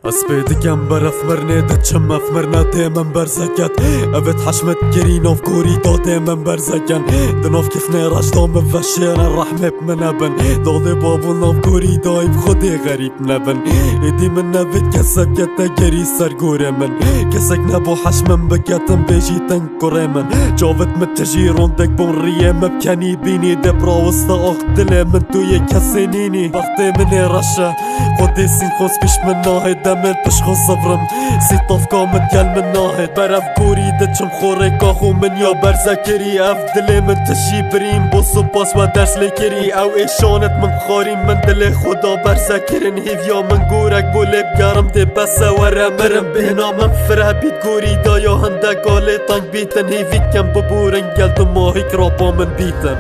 اسبيدكم برثمرني دتشم اثمرنا دايما برزكت ابت حشمت جرينوف كوري دو دايما برزكن دنوف كيفني راشدون بفشينا الرحمة بمنبن دولي بابو نوف كوري دايب خودي غريب نبن ايدي من نبت كسب كتا جري سرقوري من كسك نبو حشمن بكتن بيجي تنكوري من جوفت متجيرون دك بون ريام بكاني بيني دبرا وسط اختلي من توي كسنيني بختي مني رشا خودي سين خوص بيش من ناهد دمل بشخو صبرم سيطاف كامت يال من ناهد برف كوري دتشم خوري كاخو من يا برزاكري افدلي من تشي بريم بوصو باس و درس لكري او ايشانت من خاري من دل خدا برزاكرن هيفيا من گورك بولي بگرم دي بس ورا مرم بهنا من فره بيت گوري دايا هنده قالي تنگ بيتن هيفيت كم ببورن قلت ماهي كرابا من بيتن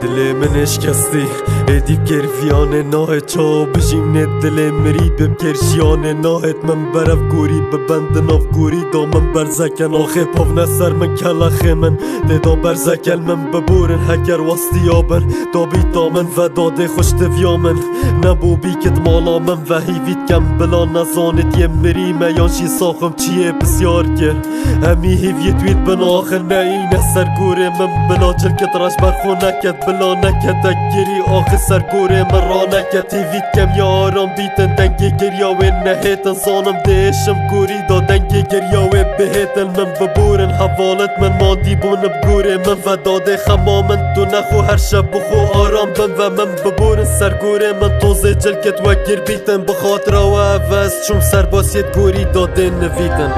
دلی من اشکستی ایدیب گرفیانه ناهد چاو بجیم ند دلی مرید ببکرشیانه ناهد من برف گوری ببند ناف گوری دا من برزکن آخه پاو نسر من کلاخه من دیدا برزکل من ببورن هکر واستی آبن دا بیتا من و داده خوش دویامن نبو بیکت مالا من و هیوید کم بلا نزانت یم مریمه یانشی ساخم چیه بسیار گر همی هیوید وید بنا آخر نه این سر گوره من بلا جلکت راش برخونکت بلا نکت گری آخه سر گوره من را نکت هیوید کم یارم بیتن دنگی گریاوه نهیتن سانم دیشم گوری دا دنگی گریاوه بهیتن من ببورن حوالت من مادی بون بگوره من و داده خمامن تو نخو هر شب بخو آرام بم و من ببورن سر گوره من توزه جلکت و گر بیتن بخاطر و عوض چون سر باسیت گوری داده نویدن